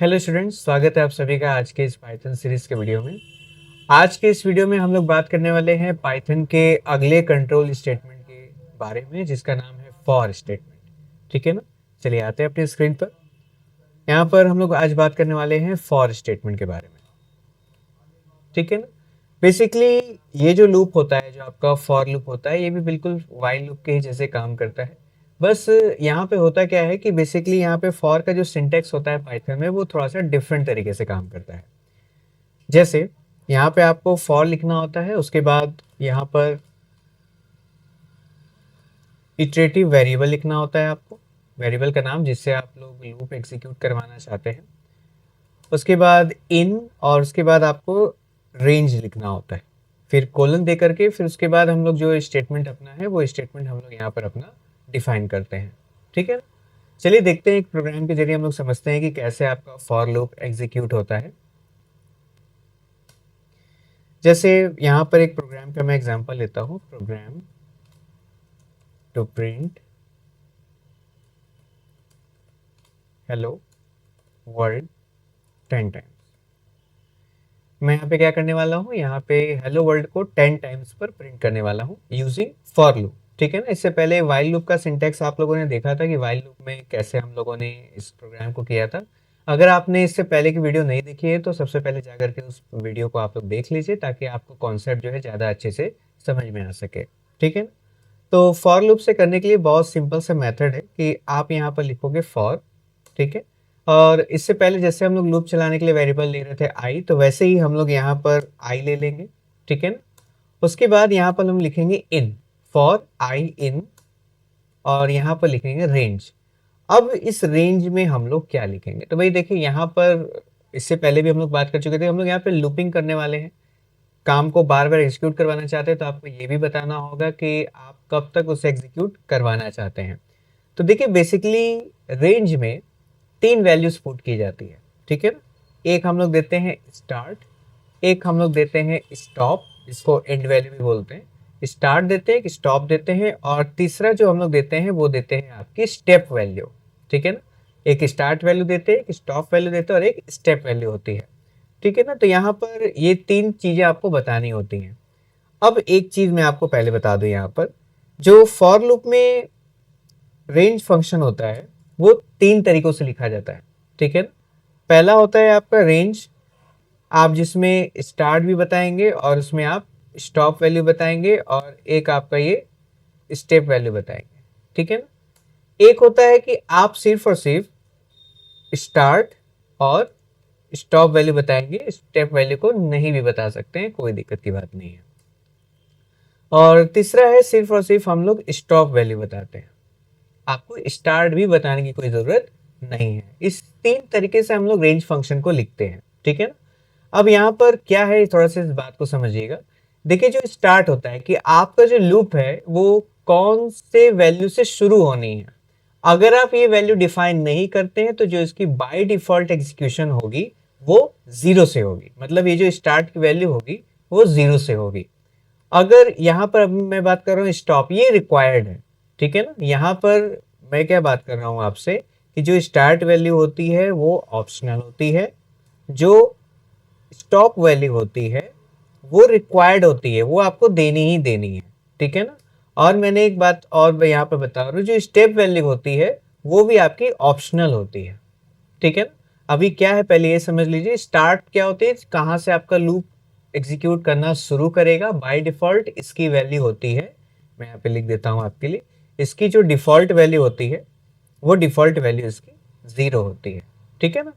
Hello students, स्वागत है आप सभी का आज के इस पाइथन सीरीज के वीडियो में। आज के इस वीडियो में हम लोग बात करने वाले हैं पाइथन के अगले कंट्रोल स्टेटमेंट के बारे में, जिसका नाम है फॉर स्टेटमेंट। ठीक है ना। चलिए आते हैं अपनी स्क्रीन पर। यहाँ पर हम लोग आज बात करने वाले हैं फॉर स्टेटमेंट के बारे में। ठीक है ना। बेसिकली ये जो लूप होता है, जो आपका फॉर लूप होता है, ये भी बिल्कुल वाइल लूप के ही जैसे काम करता है। बस यहाँ पे होता क्या है कि बेसिकली यहाँ पे फॉर का जो सिंटेक्स होता है पाइथन में, वो थोड़ा सा डिफरेंट तरीके से काम करता है। जैसे यहाँ पे आपको फॉर लिखना होता है, उसके बाद यहाँ पर इटरेटिव वेरिएबल लिखना होता है आपको, वेरिएबल का नाम जिससे आप लोग लूप एग्जीक्यूट करवाना चाहते हैं। उसके बाद इन, और उसके बाद आपको रेंज लिखना होता है, फिर कोलन दे करके, फिर उसके बाद हम लोग जो स्टेटमेंट अपना है वो स्टेटमेंट हम लोग यहाँ पर अपना डिफाइन करते हैं। ठीक है। चलिए देखते हैं, एक प्रोग्राम के जरिए हम लोग समझते हैं कि कैसे आपका फॉर लूप एग्जीक्यूट होता है। जैसे यहाँ पर एक प्रोग्राम का मैं एग्जांपल लेता हूँ, program to print hello world 10 times. मैं यहाँ पे क्या करने वाला हूँ, यहाँ पे हेलो वर्ल्ड को 10 टाइम्स पर प्रिंट करने वाला हूँ यूजिंग फॉर लूप। ठीक है ना। इससे पहले वाइल लूप का सिंटेक्स आप लोगों ने देखा था कि वाइल लूप में कैसे हम लोगों ने इस प्रोग्राम को किया था। अगर आपने इससे पहले की वीडियो नहीं देखी है तो सबसे पहले जाकर के उस वीडियो को आप लोग देख लीजिए, ताकि आपको कॉन्सेप्ट जो है ज़्यादा अच्छे से समझ में आ सके। ठीक है। तो फॉर लूप से करने के लिए बहुत सिंपल सा मेथड है कि आप यहाँ पर लिखोगे फॉर। ठीक है। और इससे पहले जैसे हम लोग लूप चलाने के लिए वेरिएबल ले रहे थे आई, तो वैसे ही हम लोग यहाँ पर आई ले लेंगे। ठीक है ना। उसके बाद यहाँ पर हम लिखेंगे इन, फॉर आई इन, और यहाँ पर लिखेंगे रेंज। अब इस रेंज में हम लोग क्या लिखेंगे, तो भाई देखिए यहाँ पर इससे पहले भी हम लोग बात कर चुके थे, हम लोग यहाँ पे लूपिंग करने वाले हैं, काम को बार बार एग्जीक्यूट करवाना चाहते हैं, तो आपको ये भी बताना होगा कि आप कब तक उसे एग्जीक्यूट करवाना चाहते हैं। तो देखिए बेसिकली रेंज में 3 वैल्यूज पुट की जाती है। ठीक है ना। एक हम लोग देते हैं स्टार्ट, एक हम लोग देते हैं स्टॉप, जिसको एंड वैल्यू भी बोलते हैं। स्टार्ट देते हैं, एक स्टॉप देते हैं, और तीसरा जो हम लोग देते हैं वो देते हैं आपकी स्टेप वैल्यू। ठीक है ना। एक स्टार्ट वैल्यू देते हैं, एक स्टॉप वैल्यू देते हैं, और एक स्टेप वैल्यू होती है। ठीक है ना। तो यहाँ पर ये 3 चीजें आपको बतानी होती हैं। अब एक चीज मैं आपको पहले बता दूं, यहाँ पर जो फॉर लूप में रेंज फंक्शन होता है वो 3 तरीकों से लिखा जाता है। ठीक है ना। पहला होता है आपका रेंज, आप जिसमें स्टार्ट भी बताएंगे और उसमें आप स्टॉप वैल्यू बताएंगे, और एक आपका ये स्टेप वैल्यू बताएंगे। ठीक है ना। एक होता है कि आप सिर्फ और सिर्फ स्टार्ट और स्टॉप वैल्यू बताएंगे, स्टेप वैल्यू को नहीं भी बता सकते हैं, कोई दिक्कत की बात नहीं है। और तीसरा है सिर्फ और सिर्फ हम लोग स्टॉप वैल्यू बताते हैं, आपको स्टार्ट भी बताने की कोई जरूरत नहीं है। इस 3 तरीके से हम लोग रेंज फंक्शन को लिखते हैं। ठीक है ना। अब यहाँ पर क्या है, थोड़ा सा इस बात को समझिएगा। देखिए जो स्टार्ट होता है कि आपका जो लूप है वो कौन से वैल्यू से शुरू होनी है। अगर आप ये वैल्यू डिफाइन नहीं करते हैं तो जो इसकी बाय डिफॉल्ट एग्जीक्यूशन होगी वो 0 से होगी, मतलब ये जो स्टार्ट की वैल्यू होगी वो 0 से होगी। अगर यहाँ पर अभी मैं बात कर रहा हूँ स्टॉप, ये रिक्वायर्ड है। ठीक है ना। यहाँ पर मैं क्या बात कर रहा हूँ आपसे कि जो स्टार्ट वैल्यू होती है वो ऑप्शनल होती है, जो स्टॉप वैल्यू होती है वो रिक्वायर्ड होती है, वो आपको देनी ही देनी है। ठीक है ना। और मैंने एक बात और मैं यहाँ पे बता रहा हूँ, जो स्टेप वैल्यू होती है वो भी आपकी ऑप्शनल होती है। ठीक है ना। अभी क्या है, पहले ये समझ लीजिए स्टार्ट क्या होती है, कहाँ से आपका लूप एग्जीक्यूट करना शुरू करेगा। बाय डिफॉल्ट इसकी वैल्यू होती है, मैं यहाँ पे लिख देता हूँ आपके लिए, इसकी जो डिफॉल्ट वैल्यू होती है वो डिफॉल्ट वैल्यू इसकी 0 होती है। ठीक है ना।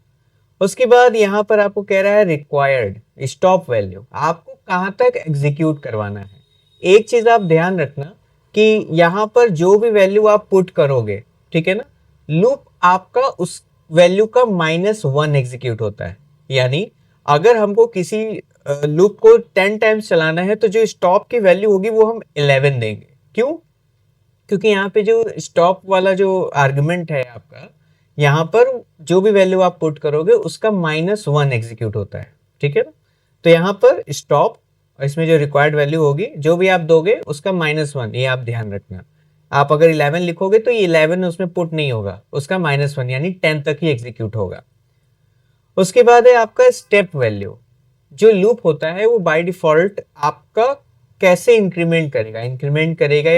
उसके बाद यहाँ पर आपको कह रहा है रिक्वायर्ड स्टॉप वैल्यू, आपको कहाँ तक एग्जीक्यूट करवाना है। एक चीज आप ध्यान रखना कि यहाँ पर जो भी वैल्यू आप पुट करोगे, ठीक है ना, लूप आपका उस वैल्यू का -1 एग्जीक्यूट होता है। यानी अगर हमको किसी लूप को 10 टाइम्स चलाना है तो जो स्टॉप की वैल्यू होगी वो हम 11 देंगे। क्यों? क्योंकि यहाँ पे जो स्टॉप वाला जो आर्गुमेंट है आपका, यहाँ पर जो भी वैल्यू आप पुट करोगे उसका -1 एग्जीक्यूट होता है। ठीक है ना। तो यहाँ पर स्टॉप, इसमें जो रिक्वायर्ड वैल्यू होगी जो भी आप दोगे उसका -1, ये आप ध्यान रखना। आप अगर 11 लिखोगे तो ये 11 उसमें पुट नहीं होगा, उसका -1 यानी 10 तक ही एग्जीक्यूट होगा। उसके बाद है आपका स्टेप वैल्यू। जो लूप होता है वो बाय डिफॉल्ट आपका कैसे इंक्रीमेंट करेगा या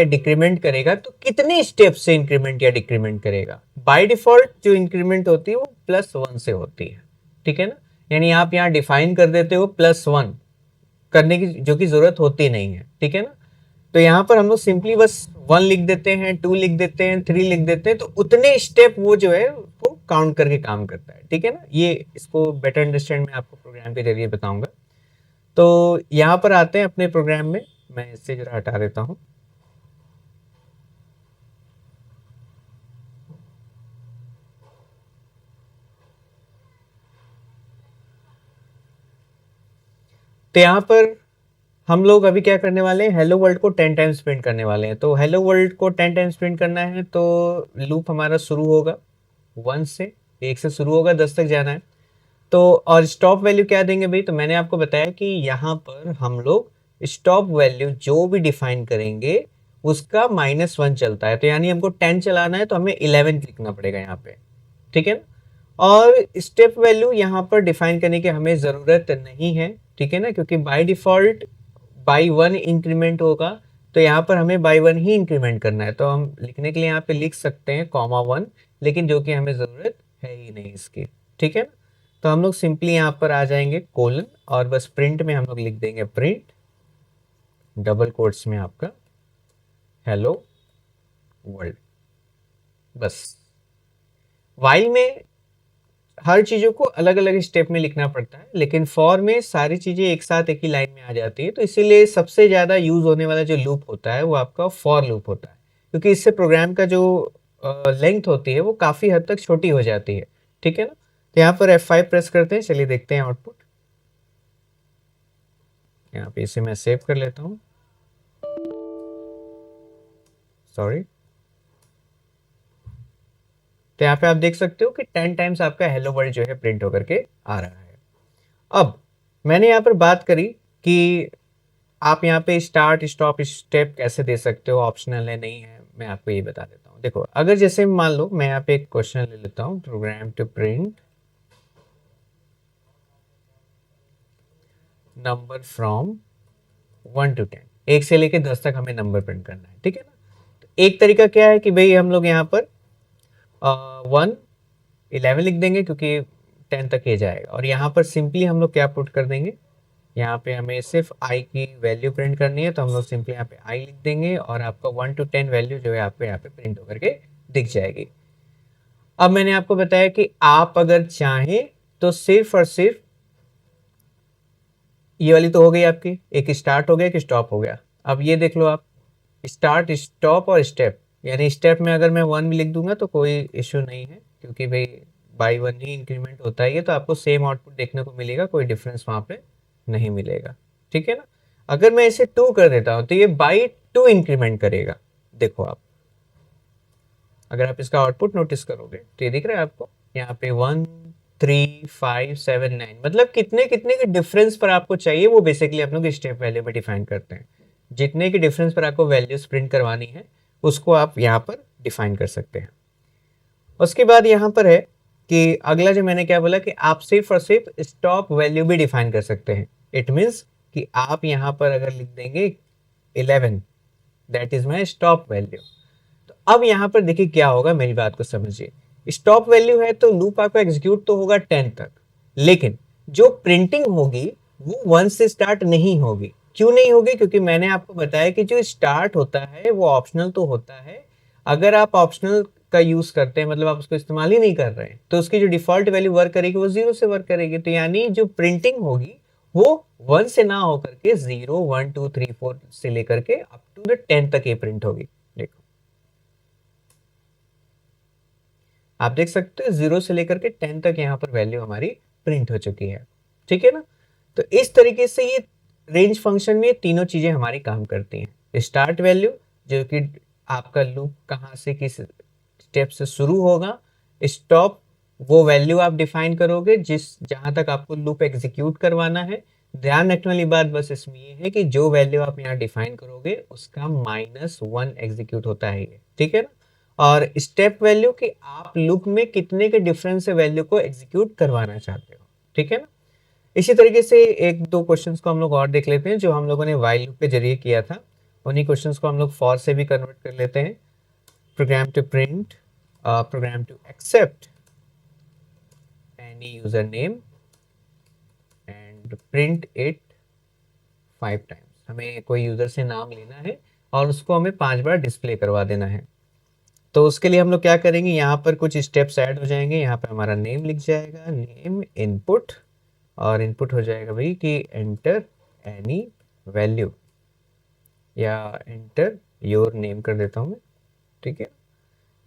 डिक्रीमेंट करेगा, तो कितने स्टेप से इंक्रीमेंट या डिक्रीमेंट करेगा। बाय डिफॉल्ट जो इंक्रीमेंट होती है वो +1 से होती है, ठीक है ना। यानी आप यहाँ डिफाइन कर देते हो +1 करने की, जो कि जरूरत होती नहीं है, ठीक है ना। तो यहाँ पर हम लोग सिंपली बस 1 लिख देते हैं, 2 लिख देते हैं, 3 लिख देते हैं, तो उतने स्टेप वो जो है वो काउंट करके काम करता है, ठीक है ना। ये इसको बेटर अंडरस्टैंड मैं आपको प्रोग्राम के जरिए बताऊंगा। तो यहाँ पर आते हैं अपने प्रोग्राम में, मैं इससे जरा हटा देता हूँ। तो यहाँ पर हम लोग अभी क्या करने वाले हैं, हेलो वर्ल्ड को 10 टाइम्स प्रिंट करने वाले हैं। तो हेलो वर्ल्ड को 10 टाइम्स प्रिंट करना है तो लूप हमारा शुरू होगा 1 से, 1 से शुरू होगा, 10 तक जाना है। तो और स्टॉप वैल्यू क्या देंगे भाई, तो मैंने आपको बताया कि यहाँ पर हम लोग स्टॉप वैल्यू जो भी डिफाइन करेंगे उसका -1 चलता है। तो यानी हमको 10 चलाना है तो हमें 11 लिखना पड़ेगा यहाँ पे, ठीक है ना। और स्टेप वैल्यू यहाँ पर डिफाइन करने की हमें ज़रूरत नहीं है, ठीक है ना, क्योंकि बाय डिफॉल्ट बाई 1 इंक्रीमेंट होगा। तो यहाँ पर हमें बाई 1 ही इंक्रीमेंट करना है, तो हम लिखने के लिए यहाँ पे लिख सकते हैं ,1, लेकिन जो कि हमें ज़रूरत है ही नहीं इसकी, ठीक है ना। तो हम लोग सिंपली यहाँ पर आ जाएंगे कोलन, और बस प्रिंट में हम लोग लिख देंगे प्रिंट डबल कोट्स में आपका हेलो वर्ल्ड। बस वाइल में हर चीज़ों को अलग अलग स्टेप में लिखना पड़ता है, लेकिन फॉर में सारी चीज़ें एक साथ एक ही लाइन में आ जाती है। तो इसीलिए सबसे ज़्यादा यूज होने वाला जो लूप होता है वो आपका फॉर लूप होता है, क्योंकि इससे प्रोग्राम का जो लेंथ होती है वो काफ़ी हद तक छोटी हो जाती है, ठीक है ना। तो यहाँ पर F5 प्रेस करते हैं, चलिए देखते हैं आउटपुट। यहाँ पे इसे मैं सेव कर लेता हूँ, सॉरी। तो यहाँ पे आप देख सकते हो कि 10 टाइम्स आपका हेलो वर्ल्ड जो है प्रिंट होकर के आ रहा है। अब मैंने यहाँ पर बात करी कि आप यहाँ पे स्टार्ट स्टॉप स्टेप कैसे दे सकते हो, ऑप्शनल है नहीं है, मैं आपको ये बता देता हूँ। देखो, अगर जैसे मान लो मैं यहाँ पे एक क्वेश्चन ले लेता हूँ, program to print number from 1 to 10, 1 से लेके 10 तक हमें नंबर प्रिंट करना है, ठीक है ना। तो एक तरीका क्या है कि भाई हम लोग यहाँ पर 1 11 लिख देंगे, क्योंकि 10 तक ये जाएगा, और यहाँ पर सिंपली हम लोग क्या पुट कर देंगे, यहाँ पे हमें सिर्फ आई की वैल्यू प्रिंट करनी है, तो हम लोग सिंपली यहाँ पे आई लिख देंगे, और आपका 1 to 10 वैल्यू जो है आपको यहाँ पे प्रिंट होकर के दिख जाएगी। अब मैंने आपको बताया कि आप अगर चाहें तो सिर्फ और सिर्फ ये वाली तो हो गई आपकी, एक स्टार्ट हो गया, एक स्टॉप हो गया। अब ये देख लो आप, स्टार्ट स्टॉप और स्टेप, यानी स्टेप में अगर मैं 1 भी लिख दूंगा तो कोई इश्यू नहीं है, क्योंकि भाई बाई 1 ही इंक्रीमेंट होता है, तो आपको सेम आउटपुट देखने को मिलेगा, कोई डिफरेंस वहां पे नहीं मिलेगा, ठीक है ना। अगर मैं इसे 2 कर देता हूं तो ये बाई 2 इंक्रीमेंट करेगा। देखो आप, अगर आप इसका आउटपुट नोटिस करोगे तो ये दिख रहा है आपको, यहाँ पे 1 3 5 7 9, मतलब कितने कितने के डिफरेंस पर आपको चाहिए, वो बेसिकली हम लोग स्टेप वैल्यू में डिफाइन करते हैं। जितने की डिफरेंस पर आपको वैल्यूज प्रिंट करवानी है उसको आप यहाँ पर डिफाइन कर सकते हैं। उसके बाद यहाँ पर है कि अगला जो मैंने क्या बोला कि आप सिर्फ और सिर्फ स्टॉप वैल्यू भी डिफाइन कर सकते हैं। इट मीन्स कि आप यहाँ पर अगर लिख देंगे 11, that is my stop value. तो अब यहाँ पर देखिए क्या होगा, मेरी बात को समझिए। स्टॉप वैल्यू है तो लूप आपका एग्जीक्यूट तो होगा 10 तक, लेकिन जो प्रिंटिंग होगी वो 1 से स्टार्ट नहीं होगी। क्यों नहीं होगी, क्योंकि मैंने आपको बताया कि जो स्टार्ट होता है वो ऑप्शनल तो होता है। अगर आप ऑप्शनल का यूज करते हैं, मतलब आप उसको इस्तेमाल ही नहीं कर रहे हैं, तो उसकी जो डिफॉल्ट वैल्यू वर्क करेगी वो 0 से वर्क करेगी। तो यानी जो प्रिंटिंग होगी वो 1 से ना होकर के 0 1 2 3 4 से लेकर के अप टू द 10 तक ये प्रिंट होगी। देखो आप देख सकते हो 0 से लेकर के 10 तक यहाँ पर वैल्यू हमारी प्रिंट हो चुकी है, ठीक है ना। तो इस तरीके से ये रेंज फंक्शन में तीनों चीजें हमारी काम करती हैं। स्टार्ट वैल्यू, जो कि आपका लूप कहाँ से किस स्टेप से शुरू होगा। स्टॉप, वो वैल्यू आप डिफाइन करोगे जिस जहां तक आपको लूप एग्जीक्यूट करवाना है। ध्यान रखने वाली बात बस इसमें ये है कि जो वैल्यू आप यहाँ डिफाइन करोगे उसका -1 एग्जीक्यूट होता है ये, ठीक है ना। और स्टेप वैल्यू कि आप लूप में कितने के डिफरेंस से वैल्यू को एग्जीक्यूट करवाना चाहते हो। ठीक है ना। इसी तरीके से एक दो क्वेश्चंस को हम लोग और देख लेते हैं जो हम लोगों ने व्हाइल लूप के जरिए किया था। उन्हीं क्वेश्चंस को हम लोग फॉर से भी कन्वर्ट कर लेते हैं। Program to print, program to accept any user name and print it 5 times. हमें कोई यूजर से नाम लेना है और उसको हमें 5 बार डिस्प्ले करवा देना है। तो उसके लिए हम लोग क्या करेंगे, यहाँ पर कुछ स्टेप्स ऐड हो जाएंगे। यहाँ पर हमारा नेम लिख जाएगा, नेम इनपुट, और इनपुट हो जाएगा भाई कि एंटर एनी वैल्यू, या एंटर योर नेम कर देता हूँ मैं, ठीक है।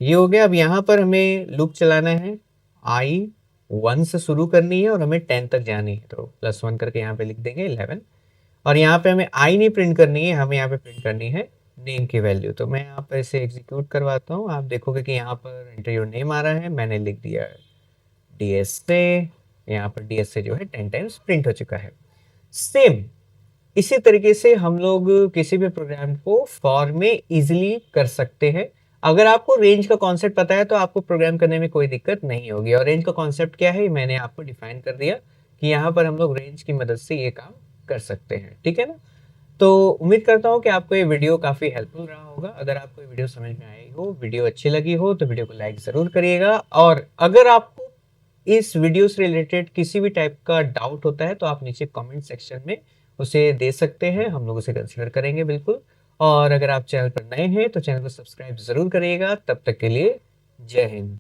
ये हो गया। अब यहाँ पर हमें लूप चलाना है, आई 1 से शुरू करनी है और हमें 10 तक जानी है, तो +1 करके यहाँ पे लिख देंगे 11। और यहाँ पे हमें आई नहीं प्रिंट करनी है, हमें यहाँ पे प्रिंट करनी है नेम की वैल्यू। तो मैं यहाँ पर इसे एग्जीक्यूट करवाता हूँ। आप देखोगे कि यहाँ पर एंटर योर नेम आ रहा है, मैंने लिख दिया DSA। यहाँ पर DSA जो है 10 टाइम्स प्रिंट हो चुका है। सेम इसी तरीके से हम लोग किसी भी प्रोग्राम को फॉर में इजीली कर सकते हैं। अगर आपको रेंज का कॉन्सेप्ट पता है तो आपको प्रोग्राम करने में कोई दिक्कत नहीं होगी। और रेंज का कॉन्सेप्ट क्या है मैंने आपको डिफाइन कर दिया कि यहाँ पर हम लोग रेंज की मदद से ये काम कर सकते हैं, ठीक है ना। तो उम्मीद करता हूँ कि आपको ये वीडियो काफ़ी हेल्पफुल रहा होगा। अगर आपको ये वीडियो समझ में आई हो, वीडियो अच्छी लगी हो, तो वीडियो को लाइक ज़रूर करिएगा। और अगर आपको इस वीडियो से रिलेटेड किसी भी टाइप का डाउट होता है तो आप नीचे कमेंट सेक्शन में उसे दे सकते हैं, हम लोग उसे कंसिडर करेंगे बिल्कुल। और अगर आप चैनल पर नए हैं तो चैनल को सब्सक्राइब ज़रूर करिएगा। तब तक के लिए जय हिंद।